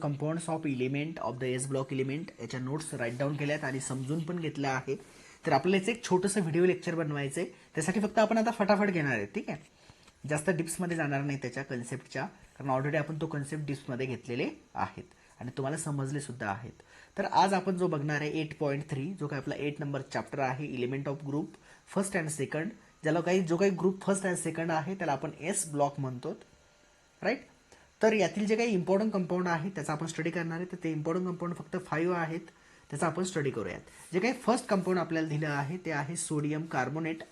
Compounds of element of the S block element याच्या notes right down केल्यात आणि समजून पण घेतल्या आहे. तर आपल्याला याचं एक छोटंसं व्हिडिओ लेक्चर बनवायचं आहे. त्यासाठी फक्त आपण आता फटाफट घेणार आहे. ठीक आहे, जास्त डिप्समध्ये जाणार नाही त्याच्या कन्सेप्टच्या, कारण ऑलरेडी आपण तो कन्सेप्ट डिप्समध्ये घेतलेले आहेत आणि तुम्हाला समजले सुद्धा आहेत. तर आज आपण जो बघणार आहे 8.3 जो काही आपला 8 नंबर चॅप्टर आहे element of group first and second, ज्याला जो काही ग्रुप फर्स्ट अँड सेकंड आहे त्याला आपण एस ब्लॉक म्हणतो. राईट. तर यातील जे काही इम्पॉर्टंट कंपाऊंड आहे त्याचा आपण स्टडी करणार आहे. तर ते इम्पॉर्टंट कंपाऊंड फक्त 5 आहेत, त्याचा आपण स्टडी करूयात. जे काही फर्स्ट कंपाऊंड आपल्याला दिलं आहे ते आहे सोडियम कार्बोनेट,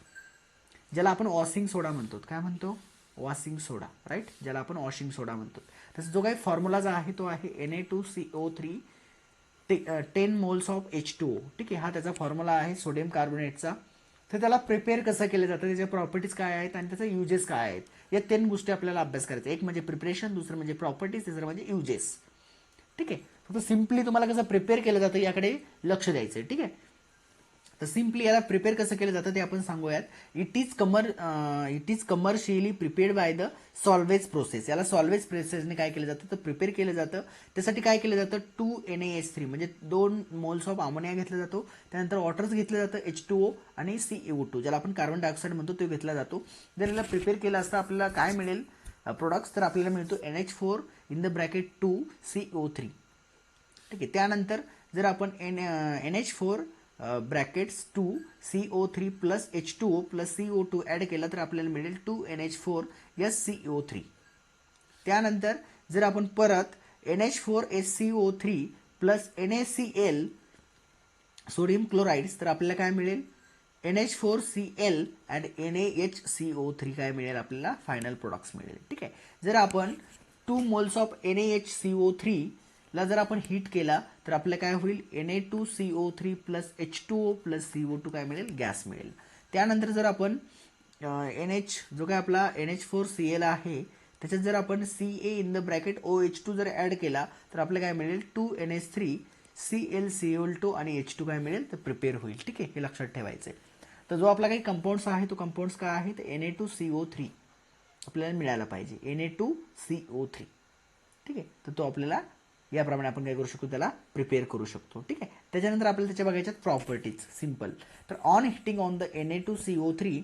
ज्याला आपण वॉशिंग सोडा म्हणतो. काय म्हणतो? वॉशिंग सोडा. राईट, ज्याला आपण वॉशिंग सोडा म्हणतो. त्याचा जो काही फॉर्म्युला जो आहे तो आहे Na2CO3 10 मोल्स ऑफ H2O. ठीक आहे, हा त्याचा फॉर्म्युला आहे सोडियम कार्बोनेटचा. तर त्याला प्रिपेअर कसं केलं जातं, त्याच्या प्रॉपर्टीज काय आहेत आणि त्याचे युजेस काय आहेत, या 3 गोष्टी आपल्याला अभ्यास करायचा. एक म्हणजे प्रिपरेशन, दुसरं म्हणजे प्रॉपर्टीज, तिसरं म्हणजे युजेस. ठीक आहे, फक्त सिम्पली तुम्हाला कसं प्रिपेअर केलं जातं याकडे लक्ष द्यायचं आहे. ठीक आहे, तर सिम्पली याला प्रिपेअर कसं केलं जातं ते आपण सांगूयात. It is commercially prepared by the Solvay process. याला सॉल्वेज प्रोसेसने काय केलं जातं तर प्रिपेअर केलं जातं. त्यासाठी काय केलं जातं 2NaH3 म्हणजे 2 मोल्स ऑफ अमोनिया घेतला जातो. त्यानंतर वॉटर्स घेतलं जातं H2O आणि CO2 ज्याला आपण कार्बन डायऑक्साईड म्हणतो तो घेतला जातो. जर याला प्रिपेअर केलं असता आपल्याला काय मिळेल प्रोडक्ट्स, तर आपल्याला मिळतो NH4 in the bracket 2CO3. ठीक आहे, त्यानंतर जर आपण NH4 brackets 2CO3 plus H2O plus CO2 add केला तर आपल्याला मिळेल 2NH4 SCO3. त्यानंतर जर आपण परत NH4 SCO3 plus NaCl sodium chlorides तर आपल्याला काय मिळेल NH4Cl अँड NaHCO3 काय मिळेल आपल्याला फायनल प्रोडक्ट्स मिळेल. ठीक आहे, जर आपण 2 मोल्स ऑफ NaHCO3 ला जर आपण हीट केला तर आपल्याला काय होईल Na2CO3 plus H2O plus CO2 काय मिळेल गॅस मिळेल. त्यानंतर जर आपण NH जो काय आपला NH4Cl आहे त्याच्यात जर आपण Ca in the bracket OH2 जर ॲड केला तर आपल्याला काय मिळेल 2NH3 ClCl2 आणि H2 काय मिळेल तर प्रिपेअर होईल. ठीक आहे, हे लक्षात ठेवायचं आहे. तर जो आपला काही कंपाऊंड्स आहे तो कंपाऊंड्स काय आहे तर Na2CO3 आपल्याला मिळायला पाहिजे. Na2CO3. ठीक आहे, तर तो आपल्याला याप्रमाणे आपण काय करू शकतो त्याला प्रिपेअर करू शकतो. ठीक आहे, त्याच्यानंतर आपल्याला त्याच्या बघायच्यात प्रॉपर्टीज. सिंपल. तर on heating on the Na2CO3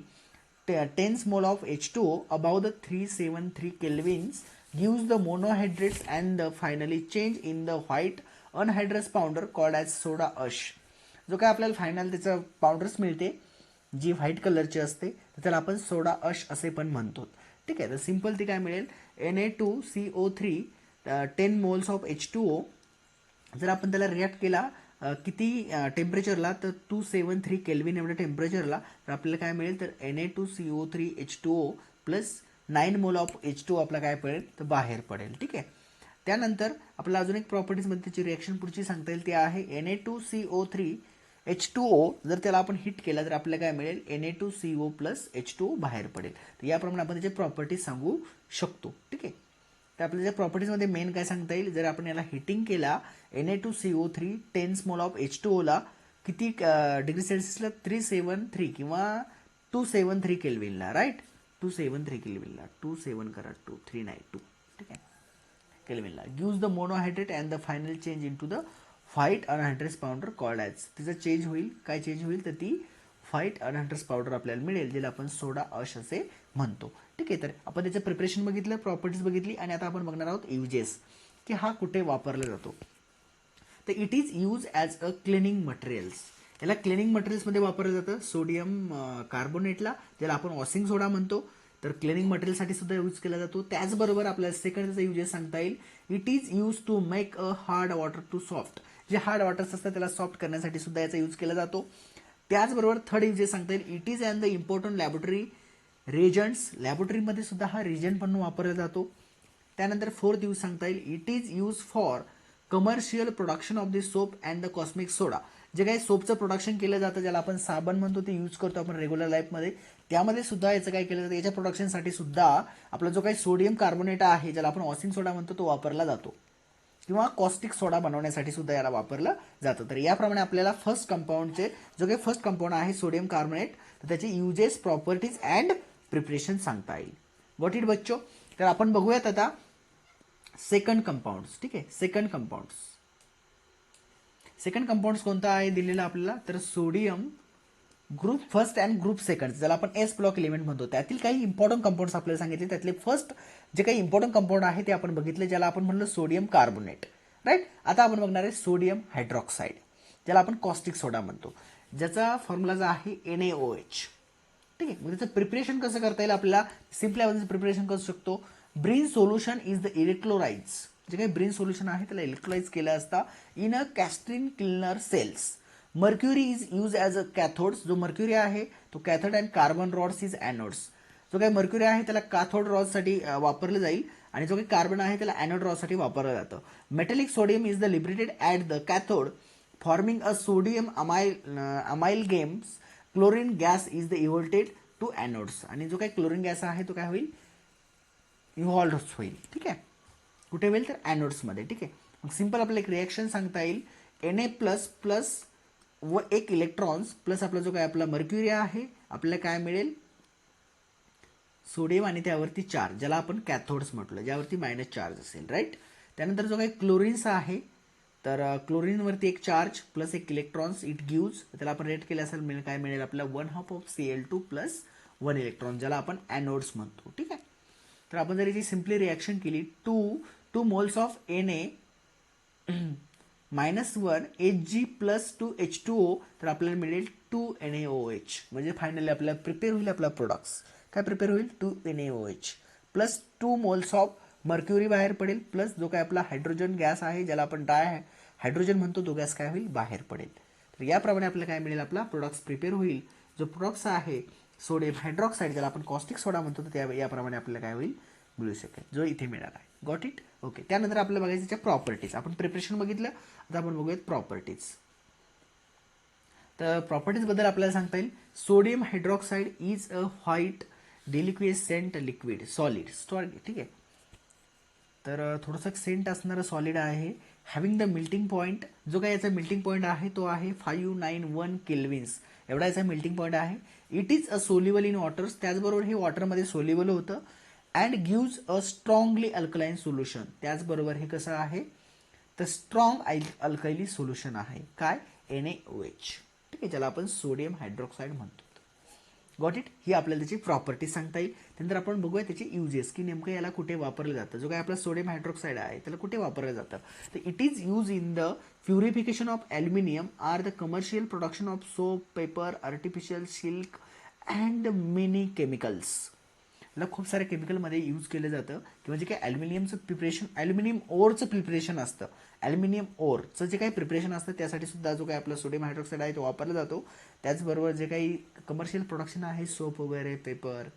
10 mol of H2O above the 373 kelvins gives the monohydrates and the finally change in the white anhydrous powder called as soda ash. जो काय आपल्याला फायनल त्याचं पावडर्स मिळते जी white कलरची असते तर त्याला आपण सोडा अश असे पण म्हणतो. ठीक आहे, तर सिंपल ती काय मिळेल Na2CO3 10 मोल्स ऑफ H2O जर आपण त्याला रिॲक्ट केला किती टेम्परेचरला तर 273 केल्विन एवढ्या टेम्परेचरला तर आपल्याला काय मिळेल तर Na2CO3 H2O plus 9 mole of H2O आपला काय पडेल तर बाहेर पडेल. ठीक आहे, त्यानंतर आपल्याला अजून एक प्रॉपर्टीजमध्ये त्याची रिॲक्शन पुढची सांगता येईल ती आहे Na2CO3 H2O जर त्याला आपण हिट केला तर आपल्याला काय मिळेल Na2CO प्लस H2O बाहेर पडेल. तर याप्रमाणे आपण त्याचे प्रॉपर्टीज सांगू शकतो. ठीक आहे, तर आपल्याला प्रॉपर्टीजमध्ये मेन काय सांगता येईल जर आपण याला हिटिंग केला Na2CO3 10 मोल ऑफ H2O ला किती डिग्री सेल्सिअसला 373 किंवा 273 केल्विनला. राईट, 273 केल्विनला 27 करा 2392. ठीक आहे, केल्विनला gives the monohydrate and the final change into the white anhydrous powder called as. तिचं चेंज होईल, काय चेंज होईल तर ती व्हाईट अनहायड्रस पावडर आपल्याला मिळेल ज्याला आपण सोडा अश असे म्हणतो. ठीक आहे, तर आपण त्याचं प्रिपरेशन बघितलं, प्रॉपर्टीज बघितली आणि आता आपण बघणार आहोत युजेस की हा कुठे वापरला जातो. तर it is use as a cleaning materials. याला क्लिनिंग मटेरियल्समध्ये वापरलं जातं. सोडियम कार्बोनेटला ज्याला आपण वॉशिंग सोडा म्हणतो तर क्लिनिंग मटेरियलसाठी सुद्धा यूज केला जातो. त्याचबरोबर आपल्याला सेकंडचा युजेस सांगता येईल. It is use to make a hard water to soft. जे हार्ड वॉटर्स असतात त्याला सॉफ्ट करण्यासाठी सुद्धा याचा यूज केला जातो. त्याचबरोबर थर्ड युजेस सांगता येईल. It is and the important laboratory reagents. लॅबोरेटरीमध्ये सुद्धा हा रिजंट म्हणून वापरला जातो. त्यानंतर फोर्थ यूज सांगता येईल. It is use for commercial production of the soap and the caustic soda. जे काही सोपचं प्रोडक्शन केलं जातं ज्याला आपण साबण म्हणतो ते यूज करतो आपण रेग्युलर लाईफमध्ये, त्यामध्ये सुद्धा याचं काय केलं जातं याच्या प्रोडक्शनसाठी सुद्धा आपला जो काही सोडियम कार्बोनेट आहे ज्याला आपण वॉशिंग सोडा म्हणतो तो वापरला जातो किंवा कॉस्टिक सोडा बनवण्यासाठी सुद्धा याला वापरलं जातं. तर याप्रमाणे आपल्याला फर्स्ट कंपाऊंडचे जो काही फर्स्ट कंपाऊंड आहे सोडियम कार्बोनेट तर त्याचे युजेस प्रॉपर्टीज अँड प्रिपरेशन सांगता येईल. व्हॉट इट बच्चो. तर आपण बघूयात आता सेकंड कंपाऊंड्स. ठीक आहे, सेकंड कंपाऊंड्स कोणता आहे दिलेला आपल्याला, तर sodium group first and group second, ज्याला आपण एस ब्लॉक एलिमेंट म्हणतो. त्यातील काही इंपॉर्टंट कंपाऊंड्स आपल्याला सांगितले. त्यातले फर्स्ट जे काही इंपॉर्टंट कंपाऊंड आहे ते आपण बघितले, ज्याला आपण म्हणलं सोडियम कार्बोनेट. राईट. आता आपण बघणार आहे सोडियम हायड्रॉक्साईड, ज्याला आपण कॉस्टिक सोडा म्हणतो, ज्याचा फॉर्म्युला जो आहे NaOH. ठीक आहे. मग त्याचं प्रिपरेशन कसं करता येईल आपल्याला, सिम्पली आपण प्रिपरेशन करू शकतो. Brine solution is the electrolyse, जे काही ब्रीन सोल्युशन आहे त्याला इलेक्ट्रोलाइज केलं असता in a Castner Kellner cells. Mercury is use as a cathodes, जो मर्क्युरी आहे तो cathode and carbon rods is anodes. जो काही मर्क्युरी आहे त्याला कॅथोड रॉडसाठी वापरलं जाईल आणि जो काही कार्बन आहे त्याला ॲनोड रॉडसाठी वापरलं जातं. Metallic sodium is the liberated at the cathode forming a sodium amalgams. Chlorine gas is the evolved to anodes, आणि जो काही क्लोरीन गॅस आहे तो काय होईल, इव्हॉल्व्ड होईल. ठीक आहे. कुठे होईल तर ॲनोड्समध्ये. ठीक आहे. मग सिंपल आपल्याला एक रिॲक्शन सांगता येईल. Na प्लस प्लस व एक इलेक्ट्रॉन्स प्लस आपला जो काय आपला मर्क्युरी आहे, आपल्याला काय मिळेल, सोडियम आणि त्यावरती चार्ज, ज्याला आपण कॅथोड्स म्हटलं, ज्यावरती मायनस चार्ज असेल. राईट. त्यानंतर जो काही क्लोरीन्स आहे, तर क्लोरीनवरती एक चार्ज प्लस एक इलेक्ट्रॉन्स इट गिव्ज, त्याला आपण रेट केले असेल काय मिळेल आपल्याला 1/2 ऑफ Cl2 प्लस 1 इलेक्ट्रॉन, ज्याला आपण ॲनोड्स म्हणतो. ठीक आहे. तर आपण जर याची सिम्पली रिॲक्शन केली, 2 moles of Na -1 Hg plus 2 H2O, तर आपल्याला मिळेल 2 NaOH. म्हणजे फायनली आपल्याला प्रिपेअर होईल आपला प्रोडक्ट्स. काय प्रिपेअर होईल, 2 NaOH plus 2 moles of mercury बाहेर पडेल, प्लस जो काय आपला हायड्रोजन गॅस आहे ज्याला आपण हायड्रोजन म्हणतो, तो गॅस काय होईल, बाहेर पडेल. तर याप्रमाणे आपल्याला काय मिळेल, आपला प्रोडक्ट्स प्रिपेअर होईल. जो प्रोडक्ट्स आहे सोडियम हायड्रॉक्साईड, ज्याला आपण कॉस्टिक सोडा म्हणतो, तर त्या याप्रमाणे आपल्याला काय होईल, मिळू शकेल, जो इथे मिळाला आहे. Got it. ओके. त्यानंतर आपल्याला बघायचं त्याच्या प्रॉपर्टीज. आपण प्रिपरेशन बघितलं, आता आपण बघूयात प्रॉपर्टीज. तर प्रॉपर्टीजबद्दल आपल्याला सांगता येईल, sodium hydroxide is a white deliquescent liquid solid. ठीक आहे. तर थोडंसं सेंट असणारं सॉलिड आहे. हॅव्हिंग द मेल्टिंग पॉईंट, जो काही याचा मेल्टिंग पॉईंट आहे तो आहे 591 केल्विन्स, एवढा याचा मेल्टिंग पॉईंट आहे. It is a soluble in waters, त्याचबरोबर हे वॉटरमध्ये सोल्युबल होतं. And gives a strongly alkaline solution, त्याचबरोबर हे कसं आहे, तर स्ट्रॉंग अल्कली सोल्युशन आहे. काय, NaOH. ठीक आहे, ज्याला आपण सोडियम हायड्रॉक्साईड म्हणतो. Got it. ही आपल्याला त्याची प्रॉपर्टी सांगता येईल. त्यानंतर आपण बघूया त्याचे युजेस, की नेमकं याला कुठे वापरलं जातं. जो काय आपला सोडियम हायड्रॉक्साईड आहे त्याला कुठे वापरलं जातं, तर it is use in the purification of aluminium or the commercial production of soap, paper, artificial silk and many chemicals. याला खूप साऱ्या केमिकलमध्ये यूज केलं जातं, किंवा जे काही ॲल्युमिनियमचं प्रिपरेशन, ॲल्युमिनियम ओरचं प्रिपरेशन असतं, ॲल्युमिनियम ओरचं जे काही प्रिपरेशन असतं त्यासाठी सुद्धा जो काही आपला सोडियम हायड्रॉक्साईड आहे तो वापरला जातो. त्याचबरोबर जे काही कमर्शियल प्रोडक्शन आहे, सोप वगैरे, पेपर,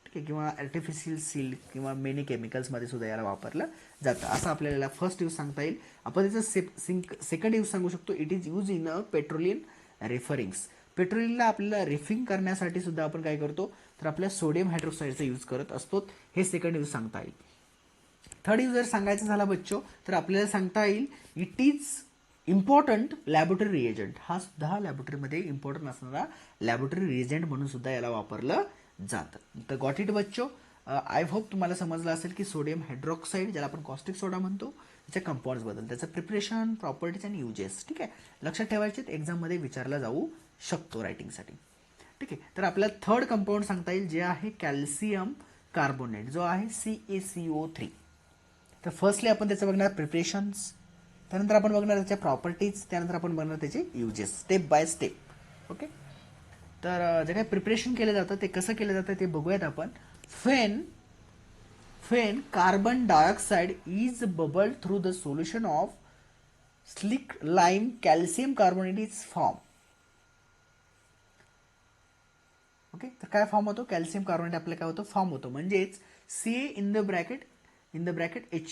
ठीक आहे, किंवा आर्टिफिशियल सिल्क किंवा मेनी केमिकल्समध्ये सुद्धा याला वापरलं जातं. असं आपल्याला फर्स्ट यूज सांगता येईल. आपण त्याचं सेकंड यूज सांगू शकतो. It is use in a petroleum refinings. पेट्रोलियमला आपल्याला रिफिंग करण्यासाठी सुद्धा आपण काय करतो, तर आपल्या सोडियम हायड्रॉक्साईडचा यूज करत असतो. हे सेकंड यूज सांगता येईल. थर्ड यूज जर सांगायचं झाला बच्चो, तर आपल्याला सांगता येईल it is important laboratory reagent. हा सुद्धा लॅबोरेटरीमध्ये इम्पॉर्टंट असणारा लॅबोरेटरी रिएजंट म्हणून सुद्धा याला वापरलं जातं. तर गॉट इट बच्चो. आय होप तुम्हाला समजलं असेल की सोडियम हायड्रॉक्साईड, ज्याला आपण कॉस्टिक सोडा म्हणतो, त्याच्या कंपाऊंड्सबद्दल, त्याचं प्रिपरेशन, प्रॉपर्टीज आणि युजेस. ठीक आहे, लक्षात ठेवायचे, एक्झाममध्ये विचारला जाऊ शकतो रायटिंगसाठी. ठीक आहे. तर आपल्याला थर्ड कंपाऊंड सांगता येईल, जे आहे कॅल्शियम कार्बोनेट, जो आहे CaCO3. तर फर्स्टली आपण त्याचं बघणार प्रिपरेशन्स, त्यानंतर आपण बघणार त्याच्या प्रॉपर्टीज, त्यानंतर आपण बघणार त्याचे uses, step by step. Okay. तर जे काही प्रिपरेशन केलं जातं ते कसं केलं जातं ते बघूयात आपण. When carbon dioxide is bubbled through the solution of slaked lime calcium carbonate is form. Okay. तर काय फॉर्म होतो, कॅल्शियम कार्बोनेट आपल्याला काय होतं, फॉर्म होतो. म्हणजेच Ca in the bracket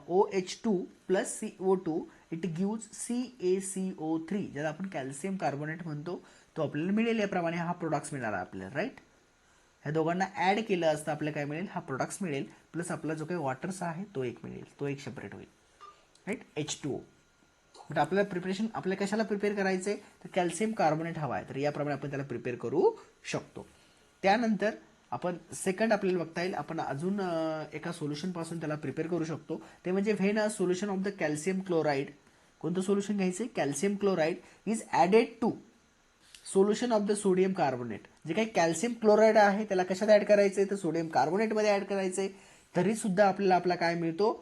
OH2 plus CO2 it gives CaCO3, ज्याला आपण कॅल्शियम कार्बोनेट म्हणतो, तो आपल्याला मिळेल. याप्रमाणे हा प्रोडक्ट्स मिळाला आपल्याला. राईट. ह्या दोघांना ॲड केलं असतं आपल्याला काय मिळेल, हा प्रोडक्ट्स मिळेल, प्लस आपला जो काही वॉटर्स आहे तो एक मिळेल, तो एक सेपरेट होईल. राईट. H2O. बट आपल्याला प्रिपरेशन, आपल्याला कशाला प्रिपेअर करायचं आहे, तर कॅल्शियम कार्बोनेट हवा आहे, तर याप्रमाणे आपण त्याला प्रिपेअर करू शकतो. त्यानंतर आपण सेकंड आपल्याला बघता येईल, आपण अजून एका सोल्युशनपासून त्याला प्रिपेअर करू शकतो, ते म्हणजे when a solution of the calcium chloride. कोणतं सोल्युशन घ्यायचं? Calcium chloride is added to solution of the sodium carbonate. जे काही कॅल्शियम क्लोराईड आहे त्याला कशात ॲड करायचं तर सोडियम कार्बोनेटमध्ये ॲड करायचं तरी सुद्धा आपल्याला आपला काय मिळतो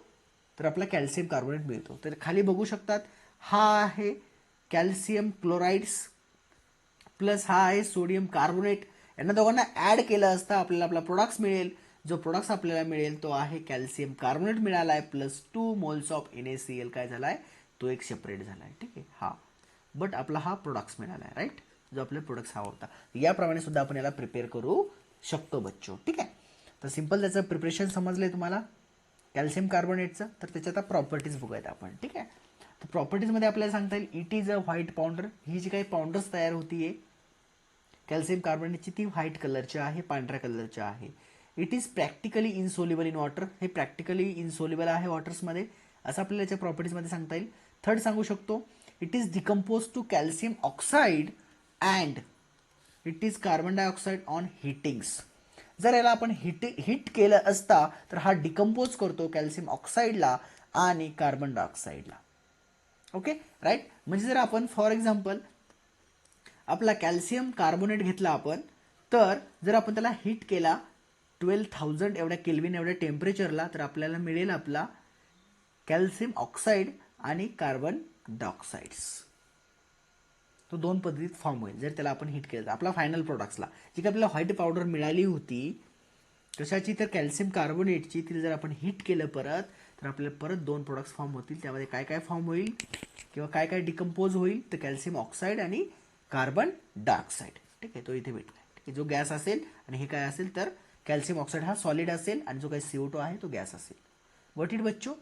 तर आपला कॅल्शियम कार्बोनेट मिळतो. तर खाली बघू शकतात, हा आहे कॅल्शियम क्लोराइड्स प्लस हा आहे सोडियम कार्बोनेट. यांना दोघांना ॲड केलं असता आपल्याला आपला प्रोडक्ट्स मिळेल. जो प्रोडक्ट्स आपल्याला मिळेल तो आहे कॅल्शियम कार्बोनेट मिळाला आहे प्लस 2 मोल्स ऑफ NaCl काय झाला आहे तो एक सेपरेट झाला आहे. ठीक आहे, हा बट आपला हा प्रोडक्ट्स मिळाला आहे राईट, जो आपल्याला प्रोडक्ट्स हवा होता. याप्रमाणे सुद्धा आपण याला प्रिपेअर करू शकतो बच्चो. ठीक आहे, तर सिंपल त्याचं प्रिपरेशन समजलंय तुम्हाला कॅल्शियम कार्बोनेटचं. तर त्याच्या आता प्रॉपर्टीज बघूयात आपण. ठीक आहे, तर प्रॉपर्टीजमध्ये आपल्याला सांगता येईल it is a white powder. ही जी काही पावडर्स तयार होतीये कॅल्शियम कार्बोनेटची ती व्हाईट कलरची आहे, पांढऱ्या कलरची आहे. It is practically insoluble in water. हे प्रॅक्टिकली इनसोल्युबल आहे वॉटर्समध्ये असं आपल्याला याच्या प्रॉपर्टीजमध्ये सांगता येईल. थर्ड सांगू शकतो it is decompose to calcium oxide and it is carbon dioxide on heatings. जर याला आपण हिट केलं असता तर हा डिकम्पोज करतो कॅल्शियम ऑक्साईडला आणि कार्बन डायऑक्साईडला. ओके राईट, म्हणजे जर आपण फॉर एक्झाम्पल आपला कॅल्शियम कार्बोनेट घेतला आपण, तर जर आपण त्याला हिट केला 12,000 एवढ्या केल्विन एवढ्या टेम्परेचरला, तर आपल्याला मिळेल आपला कॅल्शियम ऑक्साईड आणि कार्बन डायऑक्साईड्स. तो दोन पद्धतीत फॉर्म होईल जर त्याला आपण हिट केलं तर. आपला फायनल प्रोडक्ट्सला जी काही आपल्याला व्हाईट पावडर मिळाली होती कशाची तर कॅल्शियम कार्बोनेटची, तिला जर आपण हिट केलं परत तर आपल्याला परत दोन प्रोडक्ट्स फॉर्म होतील. त्यामध्ये काय काय फॉर्म होईल किंवा काय काय डिकम्पोज होईल तर कॅल्शियम ऑक्साईड आणि कार्बन डायऑक्साईड. ठीक आहे, तो इथे भेटला. ठीक आहे, जो गॅस असेल आणि हे काय असेल तर कॅल्शियम ऑक्साईड हा सॉलिड असेल आणि जो काही CO2 आहे तो गॅस असेल. व्हॉट इट बच्चो?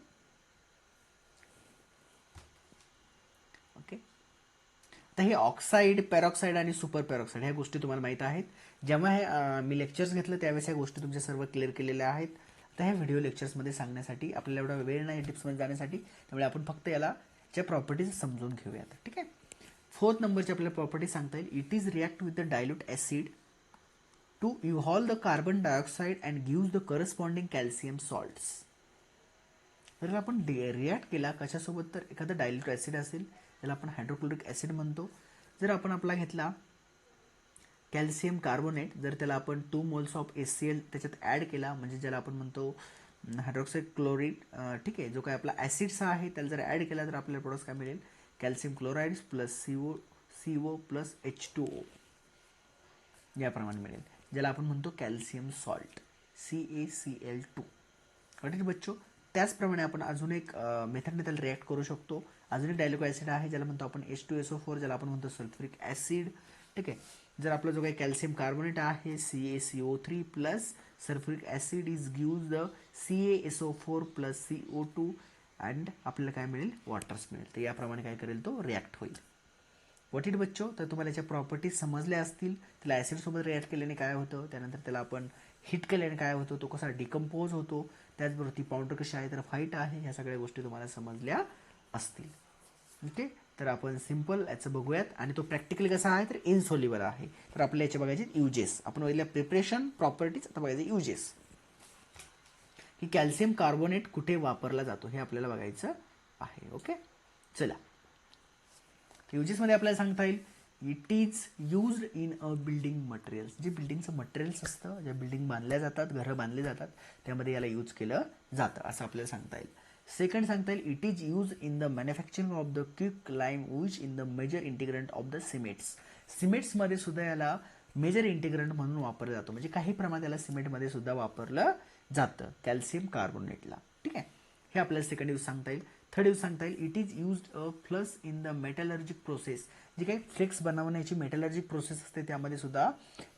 ओके, तर हे ऑक्साईड, पेरॉक्साईड आणि सुपर पेरॉक्साईड ह्या गोष्टी तुम्हाला माहीत आहेत. जेव्हा हे मी लेक्चर्स घेतलं त्यावेळेस ह्या गोष्टी तुमच्या सर्व क्लिअर केलेल्या आहेत. तर ह्या व्हिडिओ लेक्चर्समध्ये सांगण्यासाठी आपल्याला एवढा वेळ नाही टिप्समध्ये जाण्यासाठी, त्यामुळे आपण फक्त याला च्या प्रॉपर्टीज समजून घेऊयात. ठीक आहे, फोर्थ नंबरची आपल्याला प्रॉपर्टी सांगता येईल it is react with the dilute acid to evolve the carbon dioxide and gives the corresponding calcium salts. जर आपण रिॲक्ट केला कशासोबत तर एखादं डायल्यूट ॲसिड असेल त्याला आपण हायड्रोक्लोरिक ॲसिड म्हणतो. जर आपण आपला घेतला कॅल्शियम कार्बोनेट, जर त्याला आपण 2 मोल्स ऑफ HCl त्याच्यात ॲड केला म्हणजे ज्याला आपण म्हणतो हायड्रॉक्साईड क्लोराईड. ठीक आहे, जो काय आपला ॲसिड्स आहे त्याला जर ॲड केला तर आपल्याला प्रोडक्ट्स काय मिळेल calcium chlorides plus CO plus H2O याप्रमाणे मिळेल, ज्याला आपण म्हणतो कॅल्शियम सॉल्ट CaCl2. वाटेल बच्चो. त्याचप्रमाणे आपण अजून एक मेथडने त्याला रिॲक्ट करू शकतो. अजून एक डायल्यूट ॲसिड आहे ज्याला म्हणतो आपण H2SO4, ज्याला आपण म्हणतो सल्फ्युरिक ॲसिड. ठीक आहे, जर आपला जो काही कॅल्शियम कार्बोनेट आहे CaCO3 plus sulphuric acid is gives the CaSO4 plus CO2 and आपल्याला काय मिळेल वॉटर्स मिळेल. तर याप्रमाणे काय करेल तो रिॲक्ट होईल. व्हॉट इट बच्चो. तर तुम्हाला याच्या प्रॉपर्टीज समजल्या असतील. त्याला ॲसिडसोबत रिॲक्ट केल्याने काय होतं, त्यानंतर त्याला आपण हिट केल्याने काय होतं, तो कसा डिकम्पोज होतो, त्याचबरोबर ती पावडर कशी आहे तर व्हाईट आहे, ह्या सगळ्या गोष्टी तुम्हाला समजल्या असतील. ओके, तर आपण सिम्पल याचं बघूयात. आणि तो प्रॅक्टिकली कसा आहे तर इनसोल्युबल आहे. तर आपल्याला याचे बघायचे युजेस. आपण बघितल्या प्रिपरेशन प्रॉपर्टीज, आता बघायचे युजेस की कॅल्शियम कार्बोनेट कुठे वापरला जातो हे आपल्याला बघायचं आहे. ओके, चला युजेसमध्ये आपल्याला सांगता येईल it is used in a building materials. जे बिल्डिंगचं मटेरियल्स असतं, ज्या बिल्डिंग बांधल्या जातात, घरं बांधली जातात, त्यामध्ये याला यूज केलं जातं असं आपल्याला सांगता येईल. सेकंड सांगता येईल it is use in the manufacturing of the quick lime which in the major ingredient of the cements. सिमेंट्समध्ये सुद्धा याला मेजर इंटिग्रंट म्हणून वापरलं जातं, म्हणजे काही प्रमाणात याला सिमेंटमध्ये सुद्धा वापरलं जातं कॅल्शियम कार्बोनेटला. ठीक आहे, हे आपल्याला सेकंड यूज सांगता येईल. थर्ड यूज सांगता येईल it is used a flux in the metallurgic process. जी काही फ्लेक्स बनवण्याची मेटलर्जिक प्रोसेस असते त्यामध्ये सुद्धा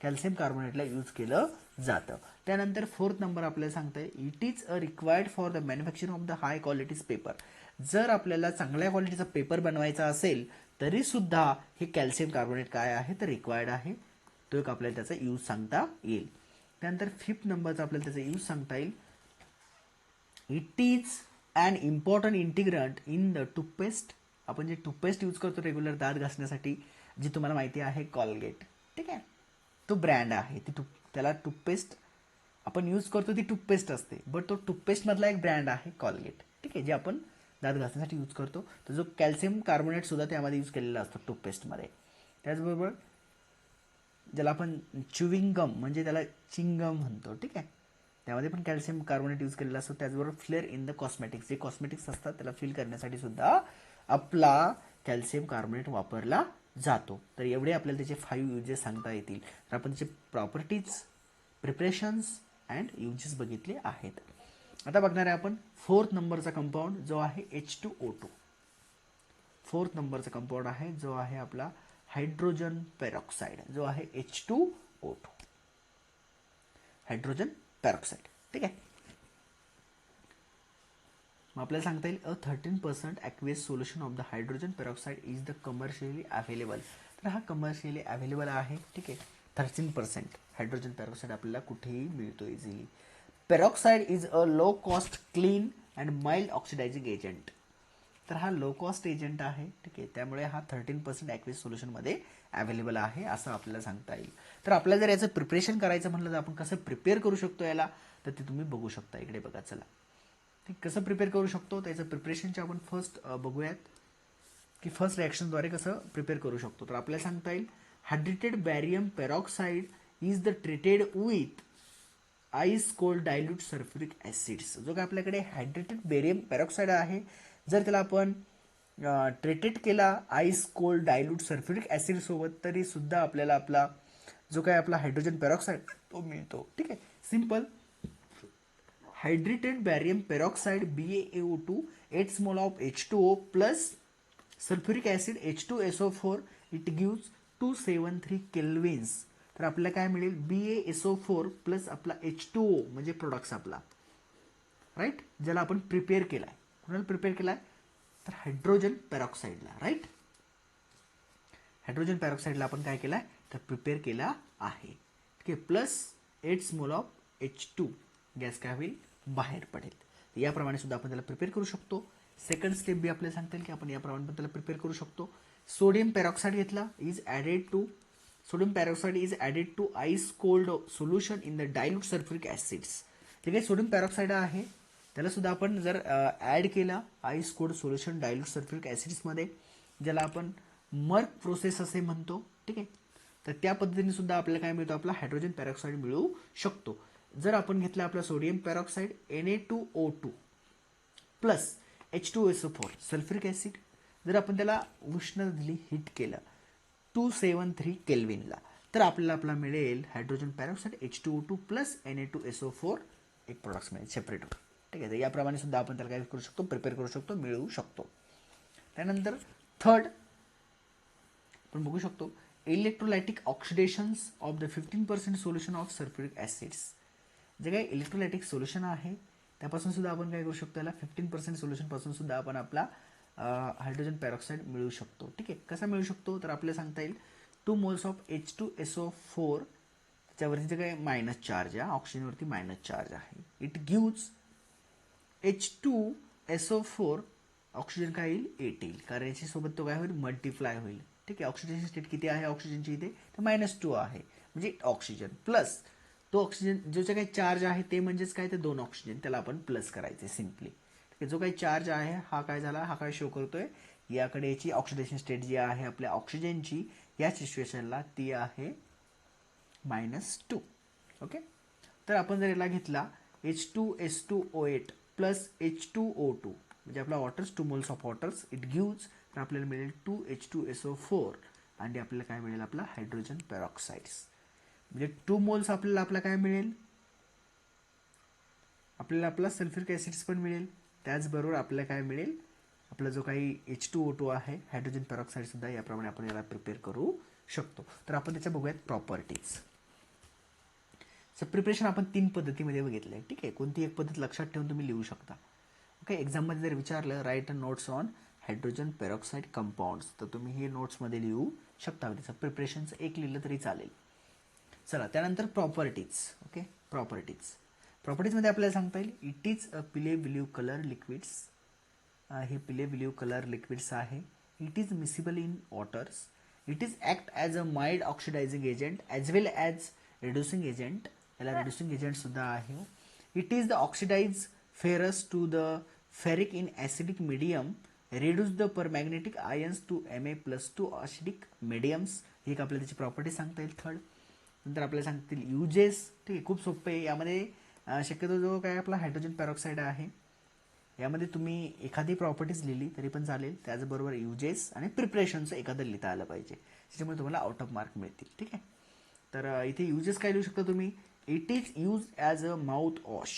कॅल्शियम कार्बोनेटला यूज केलं जातं. त्यानंतर फोर्थ नंबर आपल्याला सांगता येईल it is a required for the manufacturing of the high qualities paper. जर आपल्याला चांगल्या क्वालिटीचा पेपर बनवायचा असेल तरी सुद्धा हे कॅल्शियम कार्बोनेट काय आहे तर रिक्वायर्ड आहे. तो एक आपल्याला त्याचा यूज सांगता येईल. त्यानंतर फिफ्थ नंबरचा आपल्याला त्याचा यूज सांगता येईल it is an important ingredient in the toothpaste. आपण जे टूथपेस्ट यूज करतो रेग्युलर दात घासण्यासाठी, जी तुम्हाला माहिती आहे कॉलगेट. ठीक आहे, तो ब्रँड आहे, त्याला टूथपेस्ट आपण यूज करतो ती टूथपेस्ट असते, बट तो टूथपेस्टमधला एक ब्रँड आहे कॉलगेट, ठीक आहे, जे आपण दात घासण्यासाठी यूज करतो. तर जो कॅल्शियम कार्बोनेट सुद्धा त्यामध्ये यूज केलेला असतो टूथपेस्टमध्ये. त्याचबरोबर ज्याला आपण च्युविंग गम म्हणजे त्याला चिंगम म्हणतो, ठीक आहे, त्यामध्ये पण कॅल्शियम कार्बोनेट यूज केलेला असतो. त्याचबरोबर फ्लेअर इन द कॉस्मेटिक्स, जे कॉस्मेटिक्स असतात त्याला फिल करण्यासाठी सुद्धा आपला कॅल्शियम कार्बोनेट वापरला जातो. तर एवढे आपल्याला त्याचे 5 युजेस सांगता येतील. तर आपण त्याचे प्रॉपर्टीज, प्रिपरेशन्स अँड युजेस बघितले आहेत. आता बघणार आहे आपण 4th नंबरचा कंपाऊंड जो आहे H2O2. 4th नंबरचा कंपाऊंड आहे जो आहे आपला हायड्रोजन पेरॉक्साईड, जो आहे H2O2, हायड्रोजन पेरॉक्साईड, ठीक आहे. मग आपल्याला सांगता येईल a 13% aqueous solution of the hydrogen peroxide is the commercially available. तर हा कमर्शियली अवेलेबल आहे, ठीक आहे. 13% हायड्रोजन पेरॉक्साईड आपल्याला कुठेही मिळतो easily. Peroxide is a low cost, clean and mild oxidising agent. तर हा लो कॉस्ट एजंट आहे, ठीक आहे, त्यामुळे हा 13% ॲक्वेस सोल्युशनमध्ये अवेलेबल आहे असं आपल्याला सांगता येईल. तर आपल्याला जर याचं प्रिपरेशन करायचं म्हटलं तर आपण कसं प्रिपेअर करू शकतो याला, तर ते तुम्ही बघू शकता. इकडे बघा, चला ते कसं प्रिपेअर करू शकतो त्याचं प्रिपरेशनचे आपण फर्स्ट बघूयात की फर्स्ट रिॲक्शनद्वारे कसं प्रिपेअर करू शकतो. तर आपल्याला सांगता येईल hydrated barium peroxide is the treated with ice cold dilute sulphuric acids. जो काय आपल्याकडे हायड्रेटेड बेरियम पेरॉक्साईड आहे, जर त्याला आपण ट्रीटेड केला ice cold dilute sulphuric acid सोबत, तरी सुद्धा आपल्याला आपला जो काय आपला हायड्रोजन पेरॉक्साईड तो मिळतो, ठीक आहे. Simple, hydrated barium peroxide BaAO2 8 mole of H2O plus sulphuric acid H2SO4, it gives 273 Kelvin's. तर आपल्याला काय मिळेल BaSO4 प्लस आपला H2O म्हणजे प्रोडक्ट्स आपला, राईट, ज्याला आपण प्रिपेअर केलाय. कुणाला प्रिपेअर केलाय, तर हायड्रोजन पेरॉक्साईडला, राईट. हायड्रोजन पेरॉक्साईडला आपण काय केलाय, तर प्रिपेअर केला आहे, ठीक आहे. Plus 8 mole of H2 gas काय होईल, बाहेर पडेल. याप्रमाणे सुद्धा आपण त्याला प्रिपेअर करू शकतो. सेकंड स्टेप बी आपल्याला सांगता येईल की आपण याप्रमाणे पण त्याला प्रिपेअर करू शकतो. सोडियम पेरॉक्साईड घेतला, sodium peroxide is added to ice cold solution in the dilute sulphuric acids. जे काही सोडियम पेरॉक्साईड आहे त्याला सुद्धा आपण जर ॲड केला ice cold solution dilute sulphuric ॲसिड्समध्ये, ज्याला आपण मर्क प्रोसेस असे म्हणतो, ठीक आहे. तर त्या पद्धतीने सुद्धा आपल्याला काय मिळतो, आपला हायड्रोजन पेरॉक्साईड मिळू शकतो. जर आपण घेतला आपला sodium peroxide Na2O2 plus H2SO4 sulphuric acid, जर आपण त्याला उष्ण दिली, हिट केलं 273 केल्विनला, तर आपल्याला मिळेल hydrogen peroxide H2O2 plus Na2SO4 एक प्रोडक्ट्स मिळेल सेपरेट, ठीक आहे. तर याप्रमाणे सुद्धा आपण त्याला काय करू शकतो, प्रिपेअर करू शकतो, मिळवू शकतो. त्यानंतर थर्ड आपण बघू शकतो electrolytic oxidations of the 15% solution of sulphuric acids. जे काही इलेक्ट्रोलायटिक सोल्युशन आहे त्यापासून सुद्धा आपण काय करू शकतो, त्याला 15% सोल्युशनपासून सुद्धा आपण आपला हायड्रोजन पेरॉक्साईड मिळवू शकतो, ठीक आहे. कसा मिळू शकतो, तर आपल्याला सांगता येईल 2 मोल्स ऑफ H2SO4, त्याच्यावरती जे काही मायनस चार्ज आहे, ऑक्सिजनवरती मायनस चार्ज आहे, इट गिव्स H2SO4, ऑक्सिजन काय येईल 8 येईल, कारण याच्यासोबत तो काय होईल, मल्टिप्लाय होईल, ठीक आहे. ऑक्सिजन स्टेट किती आहे ऑक्सिजनची इथे, तर -2 आहे, म्हणजे ऑक्सिजन प्लस तो ऑक्सिजन जो काही चार्ज आहे ते म्हणजेच काय, ते 2 ऑक्सिजन, त्याला आपण प्लस करायचे सिम्पली, ठीक आहे. जो काही चार्ज आहे हा काय झाला, हा काय शो करतोय, याकडे याची ऑक्सिडेशन स्टेट जी आहे आपल्या ऑक्सिजनची या सिच्युएशनला ती आहे -2, ओके. तर आपण जर याला घेतला H2S2O8 प्लस H2O2 म्हणजे आपला waters 2 moles of waters, it gives, तर आपल्याला मिळेल 2H2SO4 आणि आपल्याला काय मिळेल, आपला हायड्रोजन पेरॉक्साईड्स, म्हणजे 2 मोल्स आपल्याला काय मिळेल, आपल्याला आपला सल्फ्युरिक ॲसिड्स पण मिळेल. त्याचबरोबर आपल्याला काय मिळेल, आपला जो काही H2O2 आहे हायड्रोजन पेरॉक्साईड सुद्धा याप्रमाणे आपण याला प्रिपेअर करू शकतो. तर आपण त्याच्या बघूयात प्रॉपर्टीज. सो प्रिपरेशन आपण 3 पद्धतीमध्ये बघितलं आहे, ठीक आहे. कोणती एक पद्धत लक्षात ठेवून तुम्ही लिहू शकता, ओके. एक्झाममध्ये जर विचारलं write notes on hydrogen peroxide compounds, तर तुम्ही हे नोट्समध्ये लिहू शकता. त्याचं प्रिपरेशनचं एक लिहिलं तरी चालेल. चला त्यानंतर प्रॉपर्टीज, ओके. प्रॉपर्टीजमध्ये आपल्याला सांगता येईल इट इज अ पिले ब्ल्यू कलर लिक्विड्स. हे पिले ब्ल्यू कलर लिक्विड्स आहे. It is miscible in waters. It is act as a mild oxidising agent as well as reducing agent याला रिड्युसिंग एजंट सुद्धा आहे. It is the oxidise ferrous to the ferric in acidic medium, reduce the permanganate ions to Ma+ to acidic mediums. ही एक आपल्याला त्याची property सांगता येईल. Third नंतर आपल्याला सांगतील युजेस. ठीक आहे, खूप सोपं आहे. यामध्ये शक्यतो जो काय आपला हायड्रोजन पेरॉक्साईड आहे यामध्ये तुम्ही एखादी प्रॉपर्टीज लिहिली तरी पण चालेल, त्याचबरोबर युजेस आणि प्रिपरेशनचं एखादं लिहिता आलं पाहिजे, त्याच्यामुळे तुम्हाला आउट ऑफ मार्क मिळतील. ठीक आहे, तर इथे युजेस काय लिहू शकता तुम्ही. It is use as a mouth wash.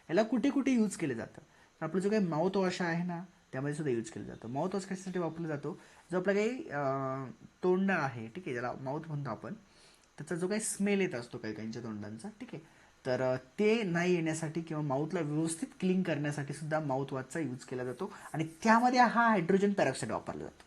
याला कुठे कुठे यूज केलं जातं, तर आपलं जो काही माउथ वॉश आहे ना त्यामध्ये सुद्धा यूज केलं जातं. माउथ वॉश कशासाठी वापरला जातो, जो आपला काही तोंड आहे, ठीक आहे, ज्याला माउथ म्हणतो आपण, त्याचा जो काही स्मेल येत असतो काही काहींच्या तोंडांचा, ठीक आहे, तर ते नाही येण्यासाठी किंवा माउथला व्यवस्थित क्लीन करण्यासाठी सुद्धा माउथ वॉशचा यूज केला जातो आणि त्यामध्ये हा हायड्रोजन पेरॉक्साईड वापरला जातो.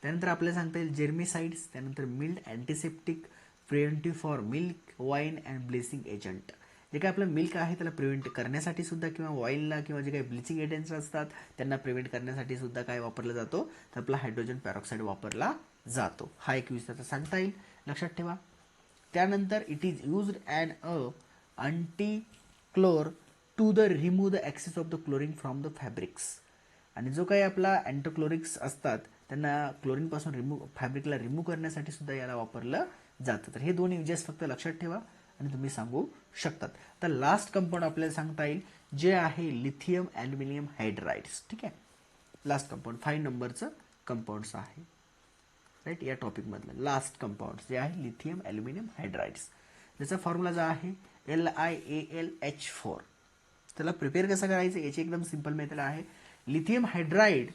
त्यानंतर आपल्याला सांगता येईल जेर्मिसाइड्स, त्यानंतर mild antiseptic, preventive for milk, wine and bleaching agent. जे काही आपलं मिल्क आहे त्याला प्रिव्हेंट करण्यासाठी सुद्धा किंवा वाईनला किंवा जे काही ब्लिचिंग एजंट्स असतात त्यांना प्रिव्हेंट करण्यासाठी सुद्धा काय वापरला जातो, तर आपला हायड्रोजन पेरॉक्साईड वापरला जातो. हा एक यूज त्याचा सांगता येईल, लक्षात ठेवा. त्यानंतर it is used an antichlor to the remove the excess of the chlorine from the fabrics. आणि जो काही आपला अँटोक्लोरिक्स असतात त्यांना क्लोरीनपासून फॅब्रिकला रिमूव्ह करण्यासाठी सुद्धा याला वापरलं जातं. तर हे दोन युजेस फक्त लक्षात ठेवा आणि तुम्ही सांगू शकतात. तर लास्ट कंपाऊंड आपल्याला सांगता येईल जे आहे लिथियम ॲल्युमिनियम हायड्राइड्स. ठीक आहे, लास्ट कंपाऊंड 5 नंबरचं कंपाऊंड्स आहे, राईट. या टॉपिकमधलं लास्ट कंपाऊंड जे आहे लिथियम ॲल्युमिनियम हायड्राइड्स, ज्याचा फॉर्म्युला जो आहे LiAlH4. त्याला प्रिपेअर कसं करायचं याची एकदम सिंपल मेथड आहे. Lithium hydride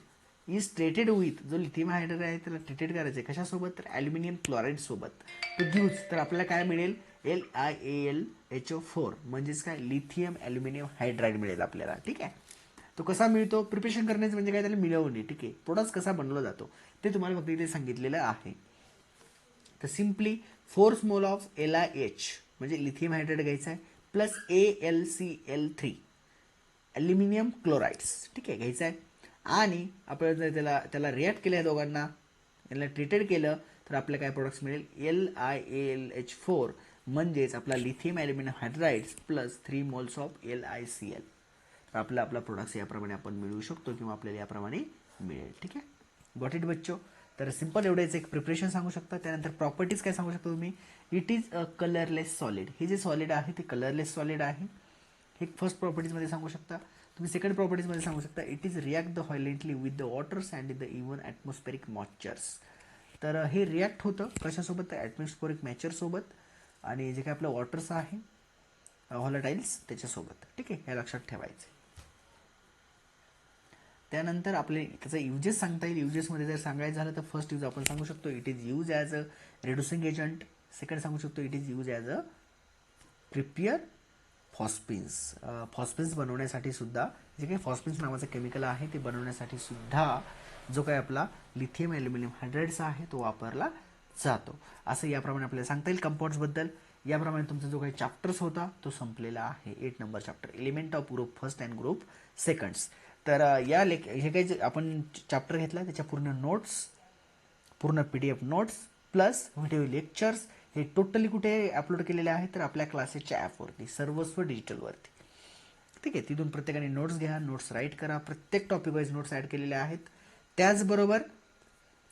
is treated with, जो लिथियम हायड्राइड आहे त्याला ट्रीटेड करायचं आहे कशासोबत, तर ॲल्युमिनियम क्लोराईड सोबत. तो यूज तर आपल्याला काय मिळेल, LiAlHO4 म्हणजेच काय, लिथियम ॲल्युमिनियम हायड्राइड मिळेल आपल्याला. ठीक आहे, तो कसा मिळतो, प्रिपरेशन करण्याचं म्हणजे काय, त्याला मिळवणे. ठीक आहे, प्रोडक्ट कसा बनवला जातो ते तुम्हाला फक्त इथे सांगितलेलं आहे. तर सिम्पली 4 स्मॉल ऑफ LiH म्हणजे लिथियम हायड्राइड घ्यायचा आहे प्लस AlCl3 ॲल्युमिनियम क्लोराइड्स, ठीक आहे, घ्यायचं आहे. आणि आपण जर त्याला रिॲक्ट केलं आहे दोघांना, याला ट्रीटेड केलं तर आपल्याला काय प्रोडक्ट्स मिळेल, LiAlH4 म्हणजेच आपला lithium aluminium hydrides plus 3 moles of LiCl. तर आपला प्रोडक्ट्स याप्रमाणे आपण मिळवू शकतो किंवा आपल्याला याप्रमाणे मिळेल. ठीक आहे, गॉट इट बच्चो. तर सिंपल एवढेच एक प्रिपरेशन सांगू शकता. त्यानंतर प्रॉपर्टीज काय सांगू शकता तुम्ही, it is a colourless solid. हे जे सॉलिड आहे ते कलरलेस सॉलिड आहे, हे फर्स्ट प्रॉपर्टीजमध्ये सांगू शकता. तुम्ही सेकंड प्रॉपर्टीजमध्ये सांगू शकता it is react the violently with the waters and the even atmospheric moistures. तर हे रिॲक्ट होतं कशासोबत, तर ॲटमॉस्फेरिक मॅचरसोबत आणि जे काही आपलं वॉटर्स आहे व्हॉलटाईल्स त्याच्यासोबत. ठीक आहे, हे लक्षात ठेवायचं. त्यानंतर आपले त्याचा युजेस सांगता येईल. युजेसमध्ये जर सांगायचं झालं तर फर्स्ट यूज आपण सांगू शकतो it is use as a reducing agent. Second सांगू शकतो it is use as a prepare phosphines. Phosphines बनवण्यासाठी सुद्धा जे काही फॉस्फिन्स नावाचं केमिकल आहे ते बनवण्यासाठी सुद्धा जो काही आपला लिथियम ॲल्युमिनियम हायड्राइड्स आहे तो वापरला जातो. असं याप्रमाणे आपल्याला सांगता येईल कंपाऊंड्सबद्दल. याप्रमाणे तुमचा जो काही चॅप्टर्स होता तो संपलेला आहे. 8 number chapter element of group first and group seconds. तर या हे काही आपण चॅप्टर घेतला त्याच्या पूर्ण नोट्स, पूर्ण PDF notes plus video lectures हे टोटली कुठे अपलोड केलेले आहेत, तर आपल्या क्लासेसच्या ॲपवरती, सर्वस्व डिजिटलवरती. ठीक आहे, तिथून प्रत्येकाने नोट्स घ्या, नोट्स राईट करा. प्रत्येक टॉपिक वाईज नोट्स ॲड केलेल्या आहेत. त्याचबरोबर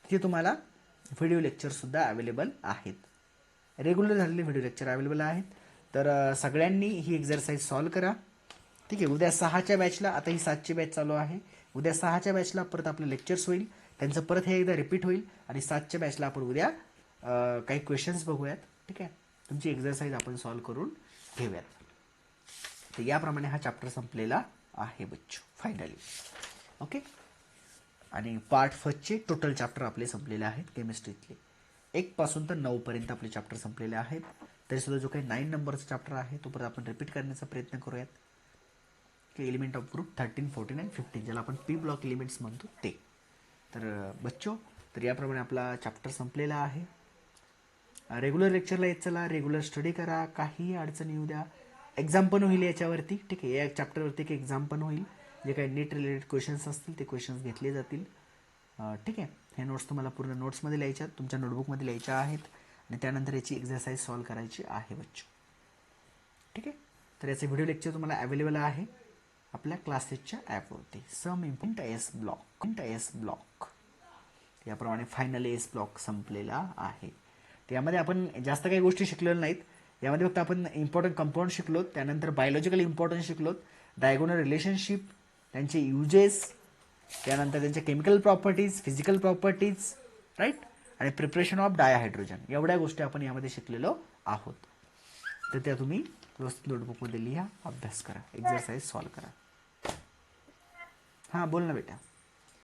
तिथे तुम्हाला व्हिडिओ लेक्चरसुद्धा अवेलेबल आहेत, रेग्युलर झालेले व्हिडिओ लेक्चर अवेलेबल आहेत. तर सगळ्यांनी ही एक्झरसाईज सॉल्व करा. ठीक आहे, उद्या 6च्या बॅचला, आता ही 7ची बॅच चालू आहे, उद्या 6च्या बॅचला परत आपले लेक्चर्स होईल, त्यांचं परत हे एकदा रिपीट होईल आणि 7च्या बॅचला आपण उद्या काही क्वेश्चन्स बघूयात. ठीक आहे, तुमची एक्झरसाईज आपण सॉल्व करून घेऊयात. तर याप्रमाणे हा चॅप्टर संपलेला आहे बच्चो फायनली. ओके, आणि पार्ट फर्स्टचे टोटल चॅप्टर आपले संपलेले आहेत केमिस्ट्रीतले. 1 पासून तर 9 पर्यंत आपले चॅप्टर संपलेले आहेत. तरीसुद्धा जो काही 9 नंबरचा चॅप्टर आहे तो परत आपण रिपीट करण्याचा प्रयत्न करूयात की एलिमेंट ऑफ ग्रुप 13, 14 आणि 15 ज्याला आपण P ब्लॉक एलिमेंट्स म्हणतो ते. तर बच्चो, तर याप्रमाणे आपला चॅप्टर संपलेला आहे. रेग्युलर लेक्चरला येत चला, रेग्युलर स्टडी करा, काहीही अडचण येऊ द्या. एक्झाम पण होईल याच्यावरती. ठीक आहे, या चॅप्टरवरती एक एक्झाम पण होईल, जे काही नीट रिलेटेड क्वेश्चन्स असतील ते क्वेश्चन्स घेतले जातील. ठीक आहे, हे नोट्स तुम्हाला पूर्ण नोट्समध्ये लिहायच्या, तुमच्या नोटबुकमध्ये लिहायच्या आहेत आणि त्यानंतर याची एक्झरसाइज सॉल्व करायची आहे बच्चो. ठीक आहे. तर याचे व्हिडिओ लेक्चर तुम्हाला अवेलेबल आहे आपल्या क्लासेसच्या ॲपवरती. सम इम्पॉर्टंट एस ब्लॉक याप्रमाणे फायनल एस ब्लॉक संपलेला आहे. त्यामध्ये आपण जास्त काही गोष्टी शिकलेल्या नाहीत. यामध्ये फक्त आपण इम्पॉर्टंट कंपाऊंड शिकलो, त्यानंतर बायोलॉजिकल इम्पॉर्टन्स शिकलो, डायगोनल रिलेशनशिप, त्यांचे युजेस, त्यानंतर त्यांच्या chemical properties, physical properties, right, आणि प्रिपरेशन ऑफ डायहायड्रोजन, एवढ्या गोष्टी आपण यामध्ये शिकलेलो आहोत. तर त्या तुम्ही व्यवस्थित नोटबुकमध्ये लिहा, अभ्यास करा, एक्झरसाइज सॉल्व करा. हां बोल ना बेटा.